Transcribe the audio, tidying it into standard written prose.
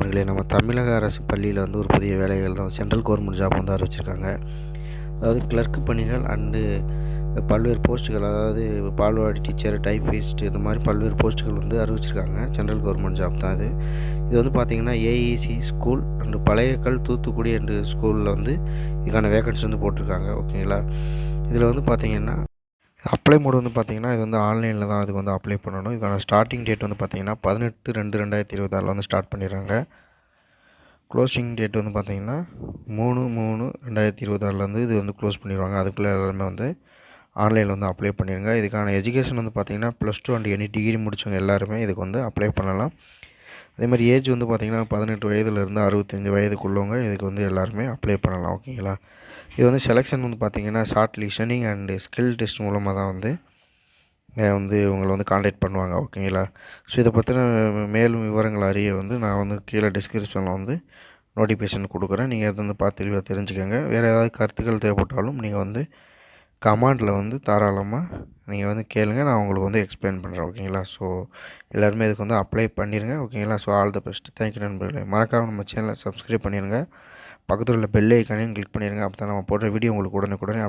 நண்பர்களே, நம்ம தமிழக அரசு பள்ளியில் வந்து ஒரு புதிய வேலைகள் தான் சென்ட்ரல் கவர்மெண்ட் ஜாப் வந்து அறிவிச்சிருக்காங்க. அதாவது கிளர்க் பணிகள் அண்டு பல்வேறு போஸ்ட்டுகள், அதாவது பால்வாடி டீச்சர், டைப்பிஸ்ட், இந்த மாதிரி பல்வேறு போஸ்ட்டுகள் வந்து அறிவிச்சிருக்காங்க. சென்ட்ரல் கவர்மெண்ட் ஜாப் தான் இது. இது வந்து பார்த்திங்கன்னா ஏஇசி ஸ்கூல் அண்டு பழையக்கல் தூத்துக்குடி என்ற ஸ்கூலில் வந்து இதுக்கான வேகன்சி வந்து போட்டிருக்காங்க. ஓகேங்களா. இதில் வந்து பார்த்திங்கன்னா அப்ளை மோடு வந்து பார்த்திங்கன்னா இது வந்து ஆன்லைனில் தான் அதுக்கு வந்து அப்ளை பண்ணணும். இதுக்கான ஸ்டார்டிங் டேட் வந்து பார்த்திங்கன்னா 18/2/2026 வந்து ஸ்டார்ட் பண்ணிடுறாங்க. க்ளோசிங் டேட் வந்து பார்த்திங்கன்னா 3/3/2026 வந்து இது வந்து க்ளோஸ் பண்ணிடுவாங்க. அதுக்குள்ளே எல்லாருமே வந்து ஆன்லைனில் வந்து அப்ளை பண்ணிடுங்க. இதுக்கான எஜுகேஷன் வந்து பார்த்திங்கன்னா +2 அண்ட் எனி டிகிரி முடித்தவங்க எல்லாருமே இதுக்கு வந்து அப்ளை பண்ணலாம். அதேமாதிரி ஏஜ் வந்து பார்த்திங்கன்னா 18 வயதுலேருந்து 65 வயதுக்குள்ளவங்க இதுக்கு வந்து எல்லாருமே அப்ளை பண்ணலாம். ஓகேங்களா. இது வந்து செலெக்ஷன் வந்து பார்த்திங்கன்னா short listening and skill test மூலமாக தான் வந்து உங்களை வந்து காண்டாக்ட் பண்ணுவாங்க. ஓகேங்களா. ஸோ இதை பற்றின மேலும் விவரங்கள் அறிய வந்து நான் வந்து கீழே டிஸ்கிரிப்ஷனில் வந்து நோட்டிஃபிகேஷன் கொடுக்குறேன். நீங்கள் அதை வந்து பார்த்து தெளிவாக தெரிஞ்சுக்கோங்க. வேறு ஏதாவது கருத்துக்கள் தேவைப்பட்டாலும் நீங்கள் வந்து கமெண்டில் வந்து தாராளமாக நீங்கள் வந்து கேளுங்க. நான் உங்களுக்கு வந்து எக்ஸ்பிளைன் பண்ணுறேன். ஓகேங்களா. ஸோ எல்லாருமே இதுக்கு வந்து அப்ளை பண்ணிடுங்க. ஓகேங்களா. So all the best. Thank you நண்பர்களே. மறக்காமல் நம்ம சேனலை சப்ஸ்கிரைப் பண்ணிடுங்க. பக்கத்தில் உள்ள பெல் ஐக்கானையும் கிளிக் பண்ணிடுங்க. அப்போ தான் நம்ம போடுற வீடியோ உங்களுக்கு உடனுக்குடனே